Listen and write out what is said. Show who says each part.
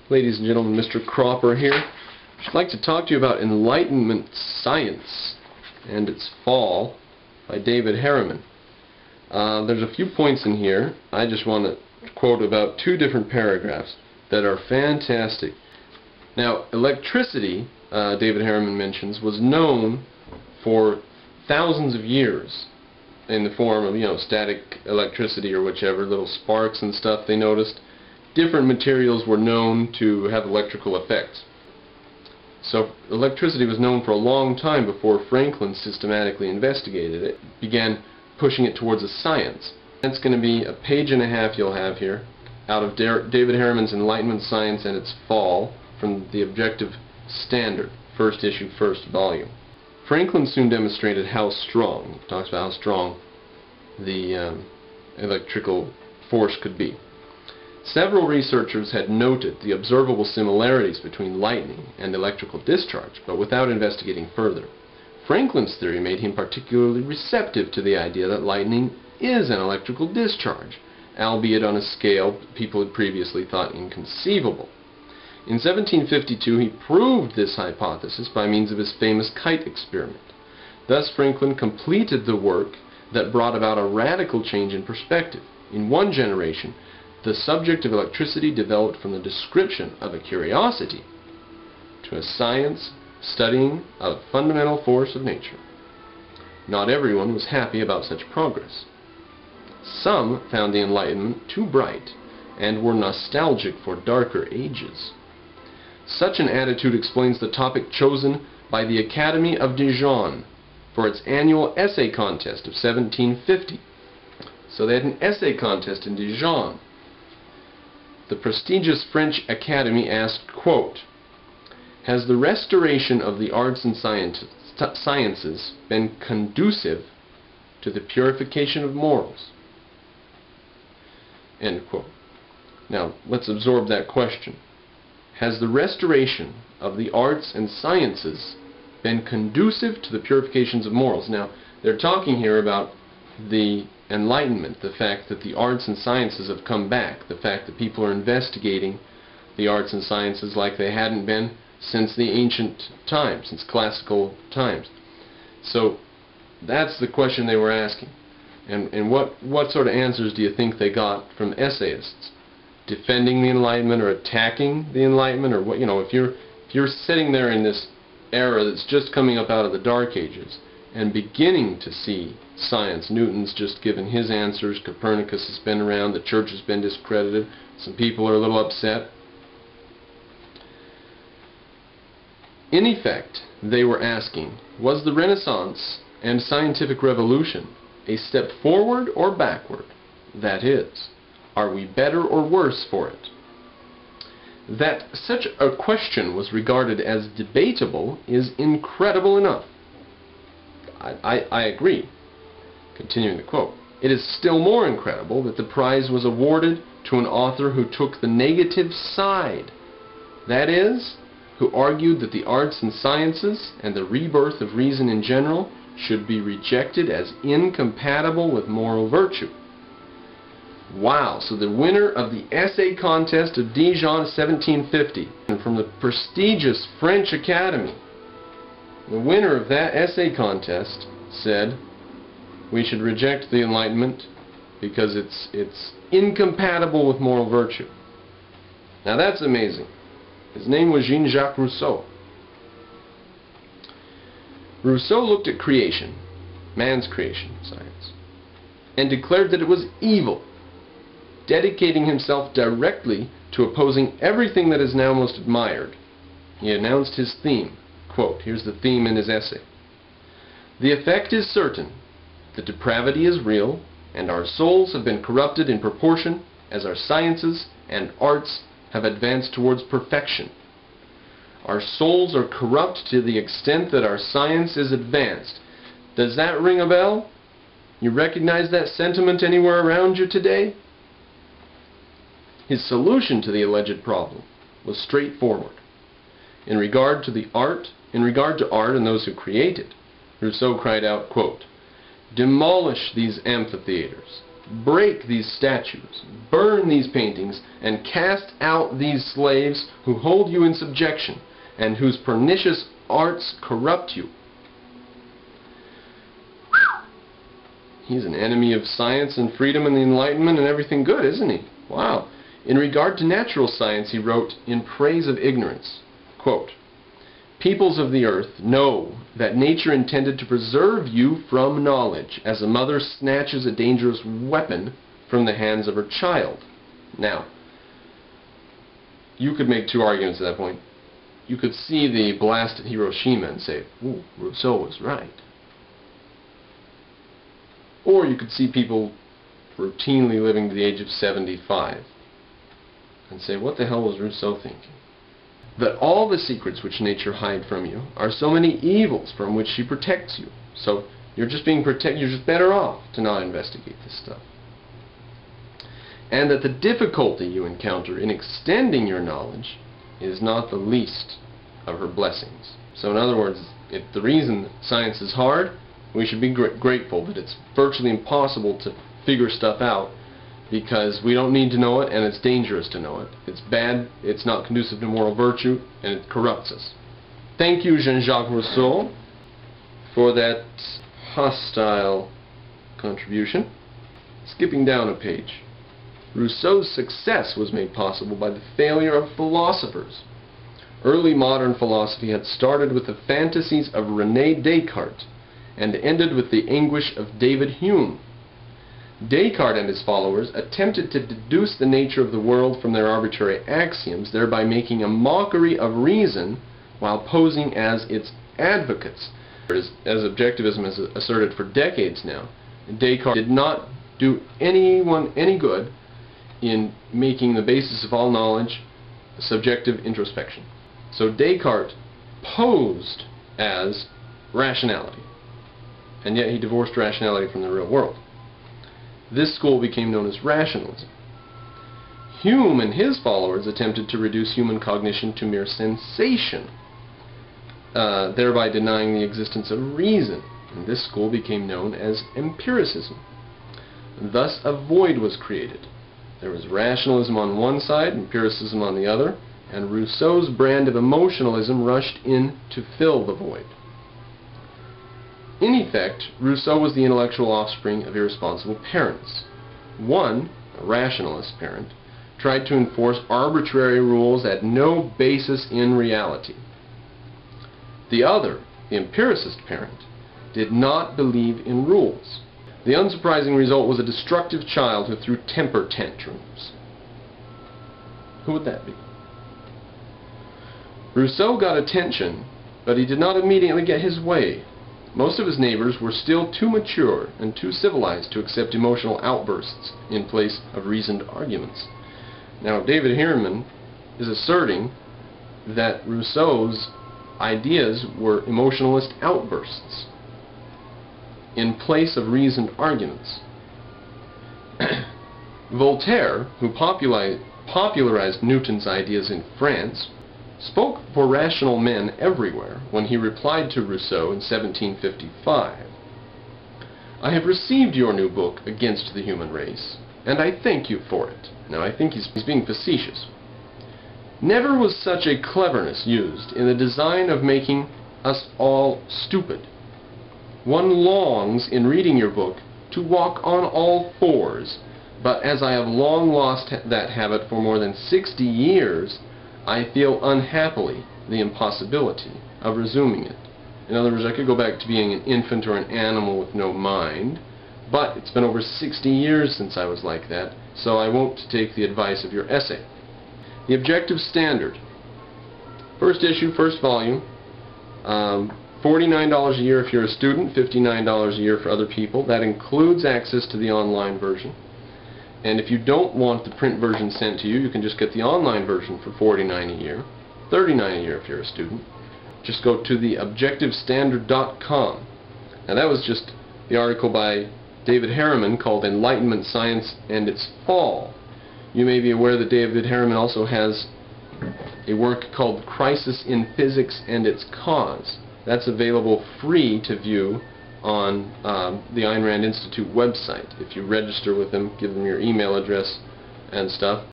Speaker 1: Ladies and gentlemen, Mr. Cropper here. I'd like to talk to you about Enlightenment Science and Its Fall by David Harriman. There's a few points in here. I just want to quote about two different paragraphs that are fantastic. Now, electricity, David Harriman mentions, was known for thousands of years in the form of, static electricity or whichever, little sparks and stuff they noticed. Different materials were known to have electrical effects. So electricity was known for a long time before Franklin systematically investigated it, began pushing it towards a science. That's going to be a page and a half you'll have here out of David Harriman's Enlightenment Science and Its Fall from the Objective Standard, first issue, first volume. Franklin soon demonstrated how strong, he talks about how strong the electrical force could be. Several researchers had noted the observable similarities between lightning and electrical discharge, but without investigating further. Franklin's theory made him particularly receptive to the idea that lightning is an electrical discharge, albeit on a scale people had previously thought inconceivable. In 1752 he proved this hypothesis by means of his famous kite experiment. Thus Franklin completed the work that brought about a radical change in perspective. In one generation, the subject of electricity developed from the description of a curiosity to a science studying a fundamental force of nature. Not everyone was happy about such progress. Some found the Enlightenment too bright and were nostalgic for darker ages. Such an attitude explains the topic chosen by the Academy of Dijon for its annual essay contest of 1750. So they had an essay contest in Dijon. The prestigious French Academy asked, quote, "Has the restoration of the arts and sciences been conducive to the purification of morals?" End quote. Now, let's absorb that question. Has the restoration of the arts and sciences been conducive to the purifications of morals? Now, they're talking here about the Enlightenment, the fact that the arts and sciences have come back, the fact that people are investigating the arts and sciences like they hadn't been since the ancient times, since classical times. So that's the question they were asking. And what sort of answers do you think they got from essayists? Defending the Enlightenment or attacking the Enlightenment, or what? If you're sitting there in this era that's just coming up out of the Dark Ages and beginning to see science, Newton's just given his answers, Copernicus has been around, the church has been discredited, some people are a little upset. In effect, they were asking, was the Renaissance and scientific revolution a step forward or backward? That is, are we better or worse for it? That such a question was regarded as debatable is incredible enough. I agree. Continuing the quote, "It is still more incredible that the prize was awarded to an author who took the negative side, that is, who argued that the arts and sciences and the rebirth of reason in general should be rejected as incompatible with moral virtue." Wow, so the winner of the essay contest of Dijon 1750, and from the prestigious French Academy, the winner of that essay contest said we should reject the Enlightenment because it's incompatible with moral virtue. Now that's amazing. His name was Jean-Jacques Rousseau. Rousseau looked at creation, man's creation, science, and declared that it was evil, dedicating himself directly to opposing everything that is now most admired. He announced his theme. Quote, here's the theme in his essay. "The effect is certain, the depravity is real, and our souls have been corrupted in proportion as our sciences and arts have advanced towards perfection. Our souls are corrupt to the extent that our science is advanced." Does that ring a bell? You recognize that sentiment anywhere around you today? His solution to the alleged problem was straightforward. In regard to art and those who create it, Rousseau cried out, quote, "Demolish these amphitheaters, break these statues, burn these paintings, and cast out these slaves who hold you in subjection, and whose pernicious arts corrupt you. He's an enemy of science and freedom and the Enlightenment and everything good, isn't he? Wow. In regard to natural science, he wrote in praise of ignorance, quote, "Peoples of the earth, know that nature intended to preserve you from knowledge, as a mother snatches a dangerous weapon from the hands of her child." Now, you could make two arguments at that point. You could see the blast at Hiroshima and say, "Ooh, Rousseau was right." Or you could see people routinely living to the age of 75 and say, what the hell was Rousseau thinking? That all the secrets which nature hides from you are so many evils from which she protects you. So you're just being protected, you're just better off to not investigate this stuff. And that the difficulty you encounter in extending your knowledge is not the least of her blessings. So in other words, if the reason science is hard, we should be grateful that it's virtually impossible to figure stuff out, because we don't need to know it, and it's dangerous to know it. It's bad, it's not conducive to moral virtue, and it corrupts us. Thank you, Jean-Jacques Rousseau, for that hostile contribution. Skipping down a page. Rousseau's success was made possible by the failure of philosophers. Early modern philosophy had started with the fantasies of René Descartes, and ended with the anguish of David Hume. Descartes and his followers attempted to deduce the nature of the world from their arbitrary axioms, thereby making a mockery of reason while posing as its advocates. As objectivism has asserted for decades now, Descartes did not do anyone any good in making the basis of all knowledge subjective introspection. So Descartes posed as rationality, and yet he divorced rationality from the real world. This school became known as rationalism. Hume and his followers attempted to reduce human cognition to mere sensation, thereby denying the existence of reason, and this school became known as empiricism. Thus a void was created. There was rationalism on one side, empiricism on the other, and Rousseau's brand of emotionalism rushed in to fill the void. In effect, Rousseau was the intellectual offspring of irresponsible parents. One, a rationalist parent, tried to enforce arbitrary rules that had no basis in reality. The other, the empiricist parent, did not believe in rules. The unsurprising result was a destructive child who threw temper tantrums. Who would that be? Rousseau got attention, but he did not immediately get his way. Most of his neighbors were still too mature and too civilized to accept emotional outbursts in place of reasoned arguments. Now, David Harriman is asserting that Rousseau's ideas were emotionalist outbursts in place of reasoned arguments. Voltaire, who popularized Newton's ideas in France, spoke for rational men everywhere when he replied to Rousseau in 1755. "I have received your new book Against the Human Race, and I thank you for it." Now, I think he's being facetious. "Never was such a cleverness used in the design of making us all stupid. One longs, in reading your book, to walk on all fours, but as I have long lost that habit for more than 60 years, I feel unhappily the impossibility of resuming it." In other words, I could go back to being an infant or an animal with no mind, but it's been over 60 years since I was like that, so I won't take the advice of your essay. The Objective Standard. First issue, first volume. $49 a year if you're a student, $59 a year for other people. That includes access to the online version. And if you don't want the print version sent to you, you can just get the online version for $49 a year, $39 a year if you're a student. Just go to theobjectivestandard.com. Now that was just the article by David Harriman called Enlightenment, Science, and Its Fall. You may be aware that David Harriman also has a work called Crisis in Physics and Its Cause. That's available free to view on the Ayn Rand Institute website. If you register with them, give them your email address and stuff,